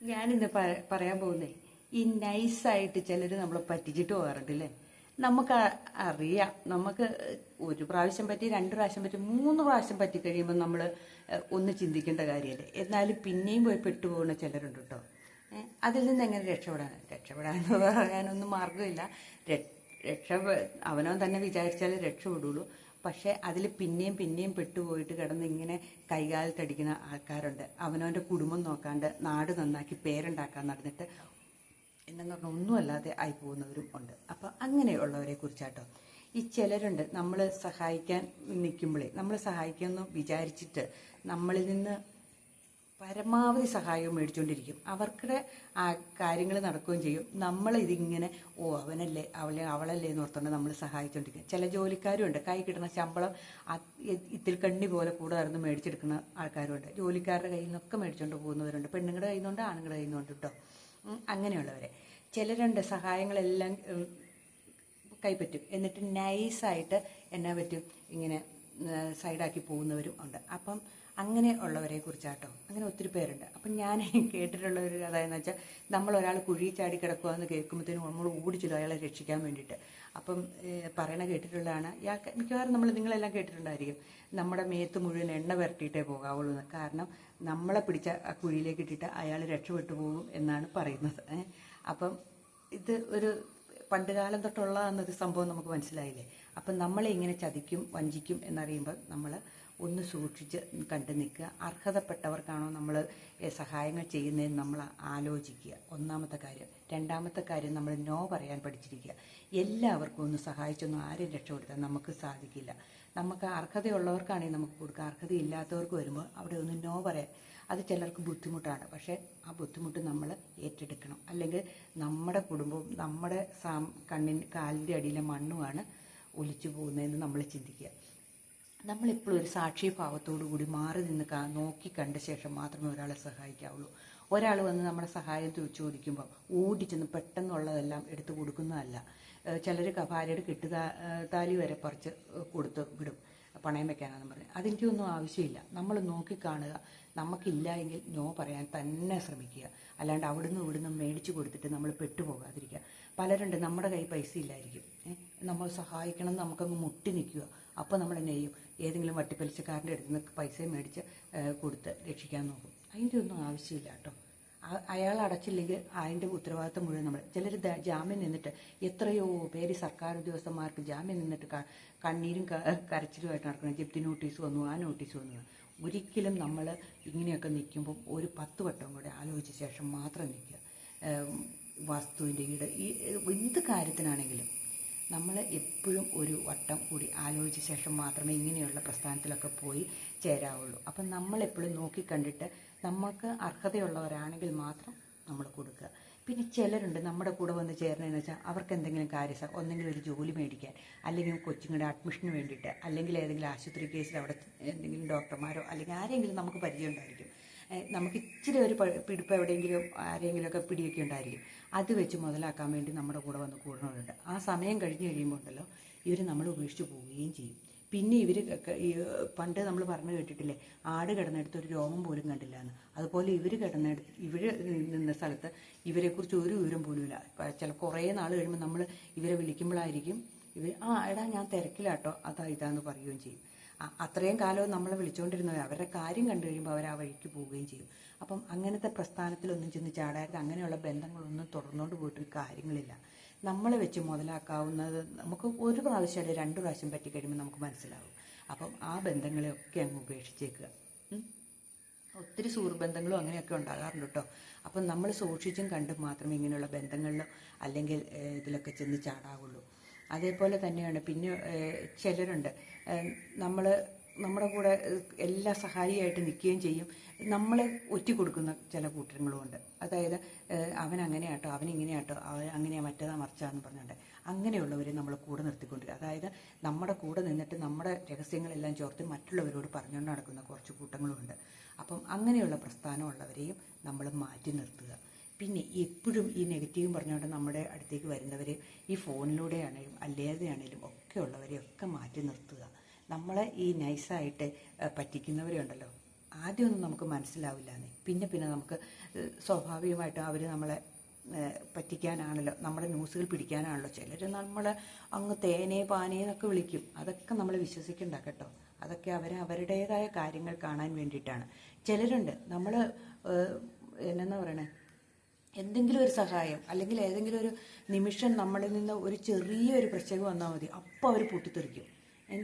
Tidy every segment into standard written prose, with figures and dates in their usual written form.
ഞാനിന്ന് പറയാൻ പോകുന്നേ ഈ നൈസായിട്ട് ചിലർ നമ്മളെ പറ്റിച്ചിട്ട് പോകാറുണ്ട് അല്ലേ. നമുക്ക് അറിയാം, നമുക്ക് ഒരു പ്രാവശ്യം പറ്റി, രണ്ട് പ്രാവശ്യം പറ്റി, മൂന്ന് പ്രാവശ്യം പറ്റി കഴിയുമ്പോൾ നമ്മൾ ഒന്ന് ചിന്തിക്കേണ്ട കാര്യമല്ലേ. എന്നാലും പിന്നെയും പോയി പെട്ടുപോകുന്ന ചിലരുണ്ട് കേട്ടോ. അതിൽ നിന്ന് എങ്ങനെ രക്ഷപ്പെടാന്ന് പറയാനൊന്നും മാർഗമില്ല. രക്ഷ അവനവൻ തന്നെ വിചാരിച്ചാലേ രക്ഷപ്പെടുള്ളൂ. പക്ഷെ അതിൽ പിന്നെയും പിന്നെയും പെട്ടുപോയിട്ട് കിടന്ന് ഇങ്ങനെ കൈകാലത്തടിക്കുന്ന ആൾക്കാരുണ്ട്. അവനവൻ്റെ കുടുംബം നോക്കാണ്ട് നാട് നന്നാക്കി പേരുണ്ടാക്കാൻ നടന്നിട്ട് എന്നെന്ന് പറഞ്ഞാൽ ഒന്നുമല്ലാതെ ആയി പോകുന്നവരും ഉണ്ട്. അപ്പം അങ്ങനെയുള്ളവരെ കുറിച്ചാട്ടോ ഈ ചിലരുണ്ട്. നമ്മൾ സഹായിക്കാൻ നിൽക്കുമ്പോഴേ, നമ്മൾ സഹായിക്കുമെന്ന് വിചാരിച്ചിട്ട് നമ്മളിൽ നിന്ന് പരമാവധി സഹായവും മേടിച്ചുകൊണ്ടിരിക്കും. അവർക്കുടെ ആ കാര്യങ്ങൾ നടക്കുകയും ചെയ്യും. നമ്മളിതിങ്ങനെ അവനല്ലേ അവളല്ലേ എന്ന് ഓർത്തുകൊണ്ട് നമ്മൾ സഹായിച്ചുകൊണ്ടിരിക്കും. ചില ജോലിക്കാരുണ്ട്, കൈ കിട്ടുന്ന ശമ്പളം ഇത്തിൽ കണ്ണി പോലെ കൂടെ നടന്ന് മേടിച്ചെടുക്കുന്ന ആൾക്കാരുണ്ട്. ജോലിക്കാരുടെ കയ്യിൽ നിന്നൊക്കെ മേടിച്ചുകൊണ്ട് പോകുന്നവരുണ്ട്. പെണ്ണുങ്ങളുടെ കയ്യിൽ നിന്നുണ്ട്, ആണുങ്ങളുടെ കയ്യിൽ നിന്നുണ്ട് കേട്ടോ. അങ്ങനെയുള്ളവരെ ചിലരുണ്ട്, സഹായങ്ങളെല്ലാം കൈപ്പറ്റും, എന്നിട്ട് നൈസായിട്ട് എന്നാ പറ്റും ഇങ്ങനെ സൈഡാക്കി പോകുന്നവരും ഉണ്ട്. അപ്പം അങ്ങനെ ഉള്ളവരെ കുറിച്ചാട്ടോ. അങ്ങനെ ഒത്തിരി പേരുണ്ട്. അപ്പം ഞാൻ കേട്ടിട്ടുള്ള ഒരു കഥ എന്ന് വെച്ചാൽ, നമ്മളൊരാൾ കുഴി ചാടി കിടക്കുകയെന്ന് കേൾക്കുമ്പോഴത്തേനും നമ്മൾ ഓടിച്ചിടും അയാളെ രക്ഷിക്കാൻ വേണ്ടിയിട്ട്. അപ്പം പറയണ കേട്ടിട്ടുള്ളതാണ്. മിക്കവാറും നിങ്ങളെല്ലാം കേട്ടിട്ടുണ്ടായിരിക്കും, നമ്മുടെ മേത്ത് മുഴുവൻ എണ്ണ പുരട്ടിയിട്ടേ പോകാവുള്ളൂ എന്ന്. കാരണം നമ്മളെ പിടിച്ച ആ കുഴിയിലേക്ക് ഇട്ടിട്ട് അയാൾ രക്ഷപ്പെട്ടു പോകും എന്നാണ് പറയുന്നത്. അപ്പം ഇത് ഒരു പണ്ടുകാലം തൊട്ടുള്ള എന്നൊരു സംഭവം നമുക്ക് മനസ്സിലായില്ലേ. അപ്പം നമ്മളെ ഇങ്ങനെ ചതിക്കും വഞ്ചിക്കും എന്നറിയുമ്പോൾ നമ്മൾ ഒന്ന് സൂക്ഷിച്ച് കണ്ടു നിൽക്കുക. അർഹതപ്പെട്ടവർക്കാണോ നമ്മൾ സഹായങ്ങൾ ചെയ്യുന്നതെന്ന് നമ്മൾ ആലോചിക്കുക, ഒന്നാമത്തെ കാര്യം. രണ്ടാമത്തെ കാര്യം, നമ്മൾ നോ പറയാൻ പഠിച്ചിരിക്കുക. എല്ലാവർക്കും ഒന്ന് സഹായിച്ചൊന്നും ആരും രക്ഷപ്പെടുത്താൻ നമുക്ക് സാധിക്കില്ല. നമുക്ക് അർഹതയുള്ളവർക്കാണെങ്കിൽ നമുക്ക് കൊടുക്കുക, അർഹതയില്ലാത്തവർക്ക് വരുമ്പോൾ അവിടെ ഒന്ന് നോ പറയാൻ അത് ചിലർക്ക് ബുദ്ധിമുട്ടാണ്. പക്ഷേ ആ ബുദ്ധിമുട്ട് നമ്മൾ ഏറ്റെടുക്കണം. അല്ലെങ്കിൽ നമ്മുടെ കുടുംബവും നമ്മുടെ കാലിൻ്റെ അടിയിലെ മണ്ണുമാണ് ഒലിച്ചു പോകുന്നതെന്ന് നമ്മൾ ചിന്തിക്കുക. നമ്മളെപ്പോഴും ഒരു സാക്ഷിഭാവത്തോടു കൂടി മാറി നിന്ന് നോക്കി കണ്ട ശേഷം മാത്രമേ ഒരാളെ സഹായിക്കാവുള്ളൂ. ഒരാൾ വന്ന് നമ്മുടെ സഹായം ചോദിക്കുമ്പോൾ ഓടിച്ചെന്ന് പെട്ടെന്നുള്ളതെല്ലാം എടുത്തു കൊടുക്കുന്നതല്ല. ചിലർ ഭാര്യയുടെ കെട്ടുതാലി വരെ പറിച്ച് കൊടുത്ത് വിടും, പണയം വെക്കാനാണെന്ന് പറഞ്ഞ്. അതിൻ്റെ ഒന്നും ആവശ്യമില്ല. നമ്മൾ നോക്കിക്കാണുക. നമുക്കില്ല എങ്കിൽ നോ പറയാൻ തന്നെ ശ്രമിക്കുക. അല്ലാണ്ട് അവിടുന്ന് ഇവിടുന്ന് മേടിച്ച് കൊടുത്തിട്ട് നമ്മൾ പെട്ടുപോകാതിരിക്കുക. പലരുണ്ട്, നമ്മുടെ കയ്യിൽ പൈസ ഇല്ലായിരിക്കും, നമ്മൾ സഹായിക്കണം എന്ന് നമുക്കങ്ങ് മുട്ടി നിൽക്കുക. അപ്പോൾ നമ്മൾ എന്നെ ചെയ്യും, ഏതെങ്കിലും വട്ടിപ്പലിശക്കാരൻ്റെ അടുത്ത് നിന്ന് പൈസ മേടിച്ച് കൊടുത്ത് രക്ഷിക്കാൻ നോക്കും. അതിൻ്റെ ഒന്നും ആവശ്യമില്ല കേട്ടോ. അയാൾ അടച്ചില്ലെങ്കിൽ അതിൻ്റെ ഉത്തരവാദിത്തം മുഴുവൻ നമ്മൾ. ചിലർ ജാമ്യം നിന്നിട്ട്, എത്രയോ പേര് സർക്കാർ ഉദ്യോഗസ്ഥന്മാർക്ക് ജാമ്യം നിന്നിട്ട് കണ്ണീരും കരച്ചിലുമായിട്ട് നടക്കണം. ജപ്തി നോട്ടീസ് വന്നു, ആ നോട്ടീസ് വന്നു. ഒരിക്കലും നമ്മൾ ഇങ്ങനെയൊക്കെ നിൽക്കുമ്പോൾ ഒരു 10 വട്ടം കൂടെ ആലോചിച്ച ശേഷം മാത്രം നിൽക്കുക. വസ്തുവിൻ്റെ എന്ത് കാര്യത്തിനാണെങ്കിലും നമ്മൾ എപ്പോഴും ഒരു വട്ടം കൂടി ആലോചിച്ച ശേഷം മാത്രമേ ഇങ്ങനെയുള്ള പ്രസ്ഥാനത്തിലൊക്കെ പോയി ചേരാവുള്ളൂ. അപ്പം നമ്മളെപ്പോഴും നോക്കിക്കണ്ടിട്ട് നമുക്ക് അർഹതയുള്ളവരാണെങ്കിൽ മാത്രം നമ്മൾ കൊടുക്കുക. പിന്നെ ചിലരുണ്ട് നമ്മുടെ കൂടെ വന്ന് ചേരണമെന്ന് വെച്ചാൽ അവർക്ക് എന്തെങ്കിലും ഒന്നെങ്കിലും ഒരു ജോലി മേടിക്കാൻ, അല്ലെങ്കിൽ കൊച്ചുങ്ങളുടെ അഡ്മിഷന് വേണ്ടിയിട്ട്, അല്ലെങ്കിൽ ഏതെങ്കിലും ആശുപത്രി കേസിൽ അവിടെ എന്തെങ്കിലും ഡോക്ടർമാരോ അല്ലെങ്കിൽ ആരെങ്കിലും നമുക്ക് പരിചയം ഉണ്ടായിരിക്കും. നമുക്ക് ഇച്ചിരി ഒരു പിടിപ്പ് എവിടെയെങ്കിലും ആരെങ്കിലുമൊക്കെ പിടിയൊക്കെ ഉണ്ടായിരിക്കും. അത് വെച്ച് മുതലാക്കാൻ വേണ്ടി നമ്മുടെ കൂടെ വന്ന് കൂടുന്നവരുണ്ട്. ആ സമയം കഴിഞ്ഞ് കഴിയുമ്പോൾ ഉണ്ടല്ലോ, ഇവർ നമ്മൾ ഉപേക്ഷിച്ച് പോവുകയും ചെയ്യും. പിന്നെ പണ്ട് നമ്മൾ പറഞ്ഞു കേട്ടിട്ടില്ലേ, ആട് കിടന്നെടുത്ത് ഒരു രോമം പോലും കണ്ടില്ല എന്ന്. അതുപോലെ ഇവർ നിന്ന സ്ഥലത്ത് ഇവരെക്കുറിച്ച് ഒരു വിവരം പോലും ഇല്ല. ചില കുറേ നാൾ കഴിയുമ്പോൾ നമ്മൾ ഇവരെ വിളിക്കുമ്പോഴായിരിക്കും എടാ ഞാൻ തിരക്കിലാട്ടോ ഇതാന്ന് പറയുകയും ചെയ്യും. അത്രയും കാലവും നമ്മളെ വിളിച്ചുകൊണ്ടിരുന്നവർ അവരുടെ കാര്യം കണ്ടു കഴിയുമ്പോൾ അവർ ആ വഴിക്ക് പോവുകയും ചെയ്യും. അപ്പം അങ്ങനത്തെ പ്രസ്ഥാനത്തിലൊന്നും ചെന്ന് ചാടാതെ അങ്ങനെയുള്ള ബന്ധങ്ങളൊന്നും തുടർന്നുകൊണ്ട് പോയിട്ടൊരു കാര്യങ്ങളില്ല. നമ്മളെ വെച്ച് മുതലാക്കാവുന്നത് നമുക്ക് ഒരു പ്രാവശ്യമല്ലേ 2 പ്രാവശ്യം പറ്റി കഴിയുമ്പോൾ നമുക്ക് മനസ്സിലാവും. അപ്പം ആ ബന്ധങ്ങളെയൊക്കെ അങ്ങ് ഉപേക്ഷിച്ചേക്കുക. ഒത്തിരി സുഹൃബന്ധങ്ങളും അങ്ങനെയൊക്കെ ഉണ്ടാകാറുണ്ട് കേട്ടോ. അപ്പം നമ്മൾ സൂക്ഷിച്ചും കണ്ടും മാത്രമേ ഇങ്ങനെയുള്ള ബന്ധങ്ങളിലോ അല്ലെങ്കിൽ ഇതിലൊക്കെ ചെന്ന് ചാടാവുള്ളൂ. അതേപോലെ തന്നെയാണ് പിന്നെ ചിലരുണ്ട്, നമ്മുടെ കൂടെ എല്ലാ സഹായിയായിട്ട് നിൽക്കുകയും ചെയ്യും, നമ്മളെ ഒറ്റ കൊടുക്കുന്ന ചില കൂട്ടങ്ങളുമുണ്ട്. അതായത് അവൻ അങ്ങനെയാട്ടോ, അവനിങ്ങനെയാട്ടോ, അവൻ അങ്ങനെയാ മറ്റേതാ മറിച്ചാന്ന് പറഞ്ഞുകൊണ്ട് അങ്ങനെയുള്ളവരെ നമ്മൾ കൂടെ നിർത്തിക്കൊണ്ടിരിക്കുക. അതായത് നമ്മുടെ കൂടെ നിന്നിട്ട് നമ്മുടെ രഹസ്യങ്ങളെല്ലാം ചോർത്ത് മറ്റുള്ളവരോട് പറഞ്ഞുകൊണ്ട് നടക്കുന്ന കുറച്ച് കൂട്ടങ്ങളുമുണ്ട്. അപ്പം അങ്ങനെയുള്ള പ്രസ്ഥാനമുള്ളവരെയും നമ്മൾ മാറ്റി നിർത്തുക. പിന്നെ എപ്പോഴും ഈ നെഗറ്റീവും പറഞ്ഞുകൊണ്ട് നമ്മുടെ അടുത്തേക്ക് വരുന്നവരെ ഈ ഫോണിലൂടെയാണെങ്കിലും അല്ലാതെയാണെങ്കിലും ഒക്കെ ഉള്ളവരെയൊക്കെ മാറ്റി നിർത്തുക. നമ്മളെ ഈ നൈസായിട്ട് പറ്റിക്കുന്നവരുണ്ടല്ലോ, ആദ്യമൊന്നും നമുക്ക് മനസ്സിലാവില്ലാന്നേ. പിന്നെ നമുക്ക് സ്വാഭാവികമായിട്ടും അവർ നമ്മളെ പറ്റിക്കാനാണല്ലോ, നമ്മുടെ ന്യൂസുകൾ പിടിക്കാനാണല്ലോ. ചിലർ നമ്മളെ അങ്ങ് തേനേ പാനേ എന്നൊക്കെ വിളിക്കും. അതൊക്കെ നമ്മൾ വിശ്വസിക്കണ്ട കേട്ടോ. അതൊക്കെ അവരുടേതായ കാര്യങ്ങൾ കാണാൻ വേണ്ടിയിട്ടാണ്. ചിലരുണ്ട് നമ്മൾ എന്നാ പറയണേ, എന്തെങ്കിലും ഒരു സഹായം അല്ലെങ്കിൽ ഏതെങ്കിലും ഒരു നിമിഷം നമ്മളിൽ നിന്ന് ഒരു ചെറിയൊരു പ്രശ്നം വന്നാൽ മതി, അപ്പോൾ അവർ പൊട്ടിത്തെറിക്കും.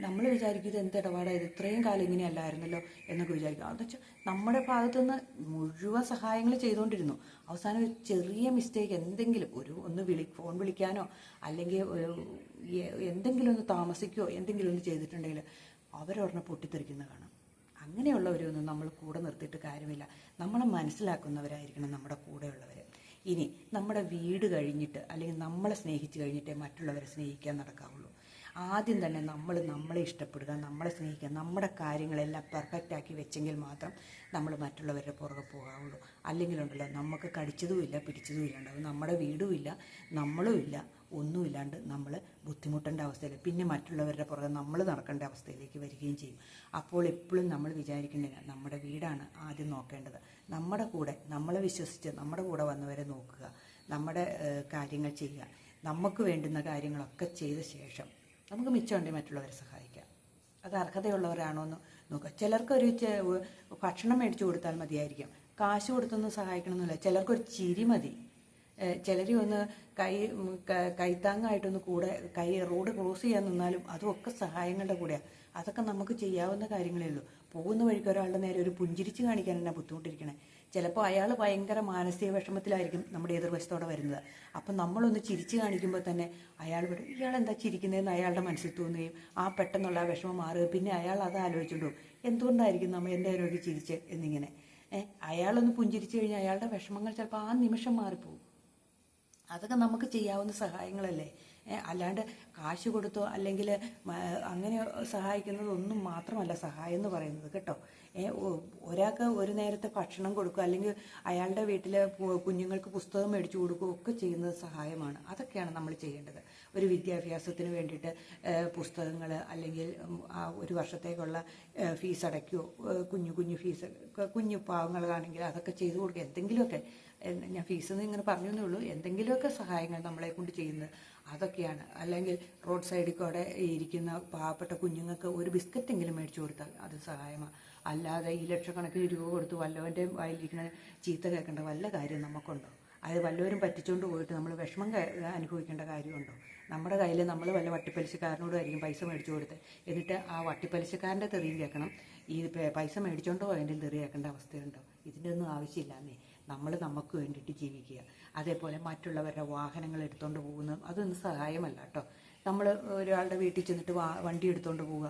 നമ്മൾ വിചാരിക്കും ഇത് എന്ത് ഇടപാടായത്, ഇത്രയും കാലം ഇങ്ങനെയല്ലായിരുന്നല്ലോ എന്നൊക്കെ വിചാരിക്കും. അതെന്ന് വെച്ചാൽ നമ്മുടെ ഭാഗത്തുനിന്ന് മുഴുവൻ സഹായങ്ങൾ ചെയ്തുകൊണ്ടിരുന്നു. അവസാനം ഒരു ചെറിയ മിസ്റ്റേക്ക് എന്തെങ്കിലും ഒന്ന് ഫോൺ വിളിക്കാനോ അല്ലെങ്കിൽ എന്തെങ്കിലും ഒന്ന് താമസിക്കുകയോ എന്തെങ്കിലും ഒന്ന് ചെയ്തിട്ടുണ്ടെങ്കിൽ അവരൊരെണ്ണം പൊട്ടിത്തെറിക്കുന്ന കാണാം. അങ്ങനെയുള്ളവരൊന്നും നമ്മൾ കൂടെ നിർത്തിയിട്ട് കാര്യമില്ല. നമ്മളെ മനസ്സിലാക്കുന്നവരായിരിക്കണം നമ്മുടെ കൂടെയുള്ളവർ. ഇനി നമ്മുടെ വീട് കഴിഞ്ഞിട്ട് അല്ലെങ്കിൽ നമ്മളെ സ്നേഹിച്ച് കഴിഞ്ഞിട്ടേ മറ്റുള്ളവരെ സ്നേഹിക്കാൻ നടക്കാവുള്ളൂ. ആദ്യം തന്നെ നമ്മളെ ഇഷ്ടപ്പെടുക, നമ്മളെ സ്നേഹിക്കുക, നമ്മുടെ കാര്യങ്ങളെല്ലാം പെർഫെക്റ്റ് ആക്കി വെച്ചെങ്കിൽ മാത്രം നമ്മൾ മറ്റുള്ളവരുടെ പുറകെ പോകാവുള്ളൂ. അല്ലെങ്കിലുണ്ടല്ലോ നമുക്ക് കടിച്ചതുമില്ല പിടിച്ചതുമില്ല ഉണ്ടാവും, നമ്മുടെ വീടുമില്ല നമ്മളുമില്ല, ഒന്നുമില്ലാണ്ട് നമ്മൾ ബുദ്ധിമുട്ടേണ്ട അവസ്ഥയിൽ പിന്നെ മറ്റുള്ളവരുടെ പുറകെ നമ്മൾ നടക്കേണ്ട അവസ്ഥയിലേക്ക് വരികയും ചെയ്യും. അപ്പോൾ എപ്പോഴും നമ്മൾ വിചാരിക്കേണ്ടത് നമ്മുടെ വീടാണ് ആദ്യം നോക്കേണ്ടത്. നമ്മുടെ കൂടെ നമ്മളെ വിശ്വസിച്ച് നമ്മുടെ കൂടെ വന്നവരെ നോക്കുക, നമ്മുടെ കാര്യങ്ങൾ ചെയ്യുക. നമുക്ക് വേണ്ടുന്ന കാര്യങ്ങളൊക്കെ ചെയ്ത ശേഷം നമുക്ക് മിച്ചമുണ്ടെങ്കിൽ മറ്റുള്ളവരെ സഹായിക്കാം. അത് അർഹതയുള്ളവരാണോ എന്ന് നോക്കുക. ചിലർക്കൊരു ഭക്ഷണം മേടിച്ചു കൊടുത്താൽ മതിയായിരിക്കും, കാശ് കൊടുത്തൊന്നും സഹായിക്കണമെന്നില്ല. ചിലർക്കൊരു ചിരി മതി. ചിലർ ഒന്ന് കൈത്താങ്ങായിട്ടൊന്ന് കൂടെ റോഡ് ക്രോസ് ചെയ്യാൻ നിന്നാലും അതുമൊക്കെ സഹായങ്ങളുടെ കൂടെയാണ്. അതൊക്കെ നമുക്ക് ചെയ്യാവുന്ന കാര്യങ്ങളേ ഉള്ളൂ. പോകുന്ന വഴിക്ക് ഒരാളുടെ നേരെ ഒരു പുഞ്ചിരിച്ച് കാണിക്കാൻ തന്നെ ബുദ്ധിമുട്ടിരിക്കണേ. ചിലപ്പോൾ അയാൾ ഭയങ്കര മാനസിക വിഷമത്തിലായിരിക്കും നമ്മുടെ എതിർവശത്തോടെ വരുന്നത്. അപ്പം നമ്മളൊന്ന് ചിരിച്ച് കാണിക്കുമ്പോൾ തന്നെ അയാൾ വിടും, ഇയാളെന്താ ചിരിക്കുന്നതെന്ന് അയാളുടെ മനസ്സിൽ തോന്നുകയും ആ പെട്ടെന്നുള്ള ആ വിഷമം മാറുക. പിന്നെ അയാൾ അത് ആലോചിച്ചുകൊണ്ടു എന്തുകൊണ്ടായിരിക്കും നമ്മൾ എൻ്റെ ആരോഗ്യം ചിരിച്ച് എന്നിങ്ങനെ അയാളൊന്ന് പുഞ്ചിരിച്ച് കഴിഞ്ഞാൽ അയാളുടെ വിഷമങ്ങൾ ചിലപ്പോൾ ആ നിമിഷം മാറിപ്പോകും. അതൊക്കെ നമുക്ക് ചെയ്യാവുന്ന സഹായങ്ങളല്ലേ. അല്ലാണ്ട് കാശ് കൊടുത്തോ അല്ലെങ്കിൽ അങ്ങനെ സഹായിക്കുന്നതൊന്നും മാത്രമല്ല സഹായം എന്ന് പറയുന്നത് കേട്ടോ. ഒരാൾക്ക് ഒരു നേരത്തെ ഭക്ഷണം കൊടുക്കുക അല്ലെങ്കിൽ അയാളുടെ വീട്ടിലെ കുഞ്ഞുങ്ങൾക്ക് പുസ്തകം മേടിച്ചു കൊടുക്കുകയോ ഒക്കെ ചെയ്യുന്നത് സഹായമാണ്. അതൊക്കെയാണ് നമ്മൾ ചെയ്യേണ്ടത്. ഒരു വിദ്യാഭ്യാസത്തിന് വേണ്ടിയിട്ട് പുസ്തകങ്ങൾ അല്ലെങ്കിൽ ഒരു വർഷത്തേക്കുള്ള ഫീസ് അടയ്ക്കുകയോ കുഞ്ഞു ഫീസ് കുഞ്ഞു പാവങ്ങളാണെങ്കിൽ അതൊക്കെ ചെയ്തു കൊടുക്കുക. എന്തെങ്കിലുമൊക്കെ ഞാൻ ഫീസെന്ന് ഇങ്ങനെ പറഞ്ഞേ ഉള്ളൂ. എന്തെങ്കിലുമൊക്കെ സഹായങ്ങൾ നമ്മളെ കൊണ്ട് ചെയ്യുന്നത് അതൊക്കെയാണ്. അല്ലെങ്കിൽ റോഡ് സൈഡിൽ കൂടെ ഇരിക്കുന്ന പാവപ്പെട്ട കുഞ്ഞുങ്ങൾക്ക് ഒരു ബിസ്ക്കറ്റെങ്കിലും മേടിച്ചു കൊടുത്താൽ അത് സഹായമാണ്. അല്ലാതെ ഈ ലക്ഷക്കണക്കിന് രൂപ കൊടുത്ത് വല്ലവൻ്റെ വായിലിരിക്കുന്ന ചീത്ത കേൾക്കേണ്ട വല്ല കാര്യം നമുക്കുണ്ടോ? അത് വല്ലവരും പറ്റിച്ചുകൊണ്ട് പോയിട്ട് നമ്മൾ വിഷമം അനുഭവിക്കേണ്ട കാര്യമുണ്ടോ? നമ്മുടെ കയ്യിൽ നമ്മൾ വല്ല വട്ടിപ്പലിശക്കാരനോടായിരിക്കും പൈസ മേടിച്ചു കൊടുത്ത്, എന്നിട്ട് ആ വട്ടിപ്പലിശക്കാരൻ്റെ തെറിയും കേൾക്കണം, ഈ പൈസ മേടിച്ചുകൊണ്ടോ അതിൻ്റെ തെറി കേൾക്കേണ്ട അവസ്ഥയുണ്ടോ? ഇതിൻ്റെ ഒന്നും ആവശ്യമില്ലാന്നേ. നമ്മൾ നമുക്ക് വേണ്ടിയിട്ട് ജീവിക്കുക. അതേപോലെ മറ്റുള്ളവരുടെ വാഹനങ്ങൾ എടുത്തുകൊണ്ട് പോകുന്നതും അതൊന്നും സഹായമല്ല കേട്ടോ. നമ്മൾ ഒരാളുടെ വീട്ടിൽ ചെന്നിട്ട് വണ്ടി എടുത്തുകൊണ്ട് പോവുക,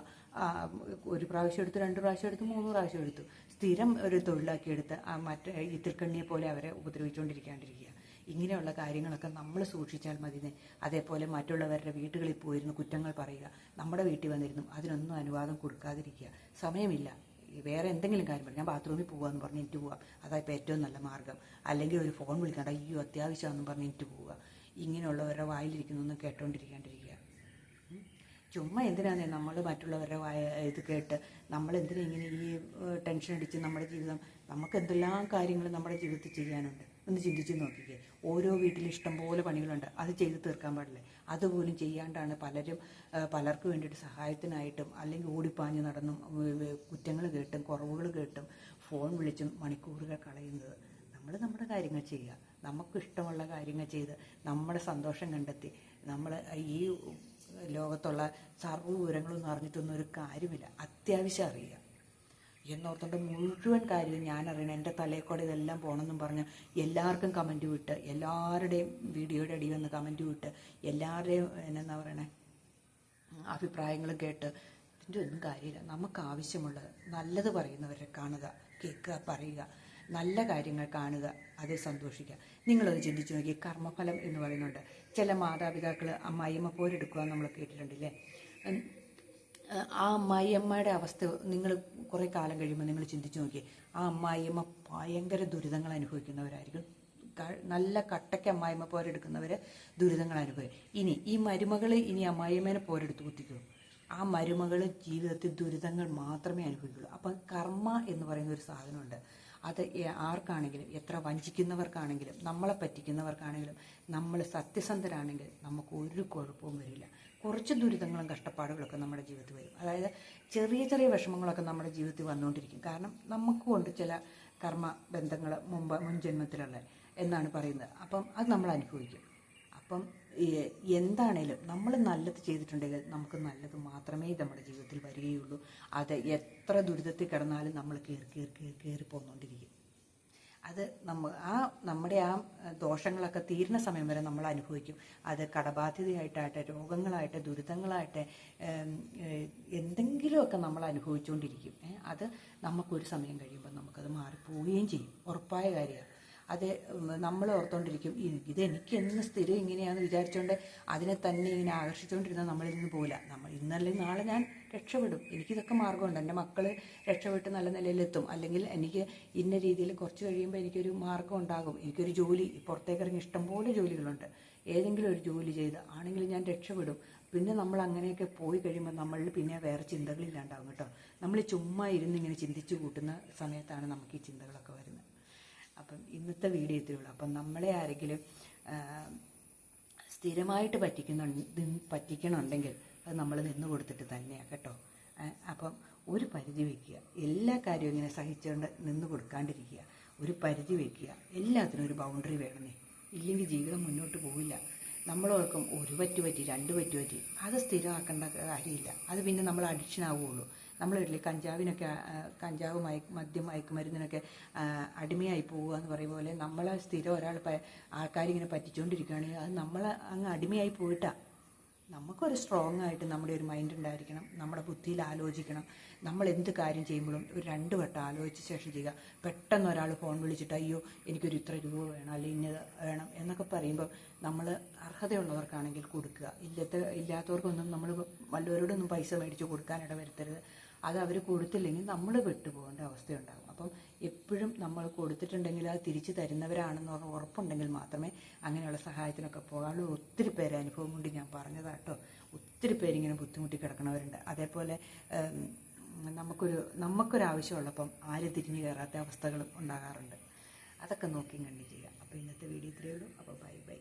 ഒരു പ്രാവശ്യം എടുത്ത് 2 പ്രാവശ്യം എടുത്ത് 3 പ്രാവശ്യം എടുത്തു സ്ഥിരം ഒരു തൊഴിലാക്കി എടുത്ത് മറ്റേ ഇത്തിൽക്കണ്ണിയെ പോലെ അവരെ ഉപദ്രവിച്ചുകൊണ്ടിരിക്കാണ്ടിരിക്കുക. ഇങ്ങനെയുള്ള കാര്യങ്ങളൊക്കെ നമ്മൾ സൂക്ഷിച്ചാൽ മതി. അതേപോലെ മറ്റുള്ളവരുടെ വീടുകളിൽ പോയിരുന്ന് കുറ്റങ്ങൾ പറയുക, നമ്മുടെ വീട്ടിൽ വന്നിരുന്നു അതിനൊന്നും അനുവാദം കൊടുക്കാതിരിക്കുക. സമയമില്ല, വേറെ എന്തെങ്കിലും കാര്യം പറയും, ഞാൻ ബാത്റൂമിൽ പോകാമെന്ന് പറഞ്ഞ് എനിക്ക് പോവാം, അതായപ്പോൾ ഏറ്റവും നല്ല മാർഗ്ഗം. അല്ലെങ്കിൽ ഒരു ഫോൺ വിളിക്കണ്ട, അയ്യോ അത്യാവശ്യമാണെന്ന് പറഞ്ഞ് എനിക്ക് പോവുക. ഇങ്ങനെയുള്ളവരുടെ വായിലിരിക്കുന്നൊന്നും കേട്ടോണ്ടിരിക്കാണ്ടിരിക്കുക. ചുമ്മാ എന്തിനാണ് നമ്മൾ മറ്റുള്ളവരുടെ ഇത് കേട്ട് നമ്മളെന്തിനാ ഇങ്ങനെ ഈ ടെൻഷൻ അടിച്ച് നമ്മുടെ ജീവിതം, നമുക്ക് എന്തെല്ലാം കാര്യങ്ങൾ നമ്മുടെ ജീവിതത്തിൽ ചെയ്യാനുണ്ട് ഒന്ന് ചിന്തിച്ച് നോക്കിക്കേ. ഓരോ വീട്ടിലും ഇഷ്ടം പോലെ പണികളുണ്ട്, അത് ചെയ്ത് തീർക്കാൻ പാടില്ലേ? അതുപോലും ചെയ്യാണ്ടാണ് പലർക്കും വേണ്ടിയിട്ട് സഹായത്തിനായിട്ടും അല്ലെങ്കിൽ ഓടിപ്പാഞ്ഞ് നടന്നും കുറ്റങ്ങൾ കേട്ടും കുറവുകൾ കേട്ടും ഫോൺ വിളിച്ചും മണിക്കൂറുകൾ കളയുന്നത്. നമ്മൾ നമ്മുടെ കാര്യങ്ങൾ ചെയ്യുക, നമുക്കിഷ്ടമുള്ള കാര്യങ്ങൾ ചെയ്ത് നമ്മുടെ സന്തോഷം കണ്ടെത്തി നമ്മൾ ഈ ലോകത്തുള്ള സർവ്വ വിവരങ്ങളൊന്നും അറിഞ്ഞിട്ടൊന്നും ഒരു കാര്യമില്ല. അത്യാവശ്യം അറിയുക എന്നോർത്തുകൊണ്ട് മുഴുവൻ കാര്യവും ഞാൻ അറിയണം, എൻ്റെ തലയിൽ കൂടെ ഇതെല്ലാം പോകണമെന്നും പറഞ്ഞ് എല്ലാവർക്കും കമൻറ്റ് വിട്ട്, എല്ലാവരുടെയും വീഡിയോയുടെ അടി വന്ന് കമൻറ്റ് വിട്ട്, എല്ലാവരുടെയും എന്നാ പറയണേ അഭിപ്രായങ്ങളും കേട്ട് ഇതിൻ്റെ ഒന്നും കാര്യമില്ല. നമുക്ക് ആവശ്യമുള്ളത് നല്ലത് പറയുന്നവരെ കാണുക, കേൾക്കുക, പറയുക, നല്ല കാര്യങ്ങൾ കാണുക, അതിൽ സന്തോഷിക്കുക. നിങ്ങളത് ചിന്തിച്ചു നോക്കി. കർമ്മഫലം എന്ന് പറയുന്നുണ്ട്. ചില മാതാപിതാക്കൾ അമ്മായിയമ്മ പോരെടുക്കുക നമ്മൾ കേട്ടിട്ടുണ്ടല്ലേ. ആ അമ്മായിയമ്മയുടെ അവസ്ഥ നിങ്ങൾ കുറേ കാലം കഴിയുമ്പോൾ നിങ്ങൾ ചിന്തിച്ചു നോക്കി. ആ അമ്മായിയമ്മ ഭയങ്കര ദുരിതങ്ങൾ അനുഭവിക്കുന്നവരായിരിക്കും. നല്ല കട്ടയ്ക്ക് അമ്മായിയമ്മ പോരെടുക്കുന്നവർ ദുരിതങ്ങൾ അനുഭവിക്കും. ഇനി ഈ മരുമകൾ ഇനി അമ്മായിയമ്മേനെ പോരെടുത്ത് കുത്തിക്കുമോ? ആ മരുമകൾ ജീവിതത്തിൽ ദുരിതങ്ങൾ മാത്രമേ അനുഭവിക്കുള്ളൂ. അപ്പം കർമ്മ എന്ന് പറയുന്ന ഒരു സാധനമുണ്ട്. അത് ആർക്കാണെങ്കിലും, എത്ര വഞ്ചിക്കുന്നവർക്കാണെങ്കിലും, നമ്മളെ പറ്റിക്കുന്നവർക്കാണെങ്കിലും, നമ്മൾ സത്യസന്ധരാണെങ്കിൽ നമുക്ക് ഒരു കുഴപ്പവും വരില്ല. കുറച്ച് ദുരിതങ്ങളും കഷ്ടപ്പാടുകളൊക്കെ നമ്മുടെ ജീവിതത്തിൽ വരും. അതായത് ചെറിയ ചെറിയ വിഷമങ്ങളൊക്കെ നമ്മുടെ ജീവിതത്തിൽ വന്നുകൊണ്ടിരിക്കും. കാരണം നമുക്കുണ്ട് ചില കർമ്മ ബന്ധങ്ങൾ മുൻ ജന്മത്തിലുള്ള എന്നാണ് പറയുന്നത്. അപ്പം അത് നമ്മൾ അനുഭവിക്കും. അപ്പം എന്താണേലും നമ്മൾ നല്ലത് ചെയ്തിട്ടുണ്ടെങ്കിൽ നമുക്ക് നല്ലത് മാത്രമേ നമ്മുടെ ജീവിതത്തിൽ വരികയുള്ളൂ. അത് എത്ര ദുരിതത്തിൽ കിടന്നാലും നമ്മൾ കയറി പോന്നുകൊണ്ടിരിക്കും. അത് നമ്മുടെ ആ ദോഷങ്ങളൊക്കെ തീരുന്ന സമയം വരെ നമ്മൾ അനുഭവിക്കും. അത് കടബാധ്യതയായിട്ടാകട്ടെ, രോഗങ്ങളായിട്ട്, ദുരിതങ്ങളായിട്ട്, എന്തെങ്കിലുമൊക്കെ നമ്മൾ അനുഭവിച്ചുകൊണ്ടിരിക്കും. അത് നമുക്കൊരു സമയം കഴിയുമ്പോൾ നമുക്കത് മാറിപ്പോവുകയും ചെയ്യും. ഉറപ്പായ കാര്യമാണ്. അത് നമ്മൾ ഓർത്തുകൊണ്ടിരിക്കും, ഇതെനിക്ക് എന്ന് സ്ഥിരം ഇങ്ങനെയാണെന്ന് വിചാരിച്ചുകൊണ്ട് അതിനെ തന്നെ ഇങ്ങനെ ആകർഷിച്ചുകൊണ്ടിരുന്നാൽ നമ്മളിൽ നിന്ന് പോകില്ല. നമ്മൾ ഇന്നല്ലെങ്കിൽ നാളെ ഞാൻ രക്ഷപ്പെടും, എനിക്കിതൊക്കെ മാർഗമുണ്ട്, എൻ്റെ മക്കൾ രക്ഷപ്പെട്ട് നല്ല നിലയിലെത്തും, അല്ലെങ്കിൽ എനിക്ക് ഇന്ന രീതിയിൽ കുറച്ച് കഴിയുമ്പോൾ എനിക്കൊരു മാർഗം ഉണ്ടാകും, എനിക്കൊരു ജോലി, പുറത്തേക്ക് ഇറങ്ങി ഇഷ്ടംപോലെ ജോലികളുണ്ട്, ഏതെങ്കിലും ഒരു ജോലി ചെയ്ത് ആണെങ്കിൽ ഞാൻ രക്ഷപ്പെടും. പിന്നെ നമ്മൾ അങ്ങനെയൊക്കെ പോയി കഴിയുമ്പോൾ നമ്മളിൽ പിന്നെ വേറെ ചിന്തകളില്ലാണ്ടാവും കേട്ടോ. നമ്മൾ ചുമ്മാ ഇരുന്ന് ഇങ്ങനെ ചിന്തിച്ചു കൂട്ടുന്ന സമയത്താണ് നമുക്ക് ഈ ചിന്തകളൊക്കെ വരുന്നത്. അപ്പം ഇന്നത്തെ വീഡിയോ ഇത്രയേ ഉള്ളൂ. അപ്പം നമ്മളെ ആരെങ്കിലും സ്ഥിരമായിട്ട് പറ്റിക്കണമെന്നുണ്ടെങ്കിൽ അത് നമ്മൾ നിന്ന് കൊടുത്തിട്ട് തന്നെയാണ് കേട്ടോ. അപ്പം ഒരു പരിധി വയ്ക്കുക. എല്ലാ കാര്യവും ഇങ്ങനെ സഹിച്ചുകൊണ്ട് നിന്ന് കൊടുക്കാണ്ടിരിക്കുക. ഒരു പരിധി വയ്ക്കുക. എല്ലാത്തിനും ഒരു ബൗണ്ടറി വേണമെന്നേ, ഇല്ലെങ്കിൽ ജീവിതം മുന്നോട്ട് പോവില്ല. നമ്മളോർക്കും ഒരു പറ്റി 2 പറ്റി അത് സ്ഥിരമാക്കേണ്ട കാര്യമില്ല. അത് പിന്നെ നമ്മൾ അഡിക്ഷൻ ആവുകയുള്ളൂ. നമ്മൾ വീട്ടിൽ കഞ്ചാവ് മദ്യം മയക്കുമരുന്നിനൊക്കെ അടിമയായി പോവുക എന്ന് പറയുന്ന പോലെ നമ്മളെ സ്ഥിരം ആൾക്കാരിങ്ങനെ പറ്റിച്ചുകൊണ്ടിരിക്കുകയാണെങ്കിൽ അത് നമ്മൾ അങ്ങ് അടിമയായി പോയിട്ടാണ്. നമുക്കൊരു സ്ട്രോങ് ആയിട്ട് നമ്മുടെ ഒരു മൈൻഡ് ഉണ്ടായിരിക്കണം. നമ്മുടെ ബുദ്ധിയിൽ ആലോചിക്കണം. നമ്മൾ എന്ത് കാര്യം ചെയ്യുമ്പോഴും ഒരു 2 വട്ടം ആലോചിച്ച ശേഷം ചെയ്യുക. പെട്ടെന്ന് ഒരാൾ ഫോൺ വിളിച്ചിട്ട് അയ്യോ എനിക്കൊരു ഇത്ര രൂപ വേണം, അല്ലെങ്കിൽ ഇന്നത് വേണം എന്നൊക്കെ പറയുമ്പോൾ നമ്മൾ അർഹതയുള്ളവർക്കാണെങ്കിൽ കൊടുക്കുക. ഇല്ലാത്തവർക്കൊന്നും നമ്മൾ വല്ലവരോടൊന്നും പൈസ മേടിച്ച് കൊടുക്കാനിട വരുത്തരുത്. അത് അവർ കൊടുത്തില്ലെങ്കിൽ നമ്മൾ വിട്ടുപോകേണ്ട അവസ്ഥയുണ്ടാകും. അപ്പം എപ്പോഴും നമ്മൾ കൊടുത്തിട്ടുണ്ടെങ്കിൽ അത് തിരിച്ചു തരുന്നവരാണെന്ന് ഉറപ്പുണ്ടെങ്കിൽ മാത്രമേ അങ്ങനെയുള്ള സഹായത്തിനൊക്കെ പോകാനുള്ളൂ. ഒത്തിരി പേരെ അനുഭവം കൊണ്ട് ഞാൻ പറഞ്ഞതാട്ടോ. ഒത്തിരി പേരിങ്ങനെ ബുദ്ധിമുട്ടി കിടക്കണവരുണ്ട്. അതേപോലെ നമുക്കൊരാവശ്യമുള്ളപ്പം ആരും തിരിഞ്ഞു കയറാത്ത അവസ്ഥകളും ഉണ്ടാകാറുണ്ട്. അതൊക്കെ നോക്കി കണ്ടു ചെയ്യാം. അപ്പോൾ ഇന്നത്തെ വീഡിയോ ഇത്രയേ ഉള്ളൂ. അപ്പോൾ ബൈ.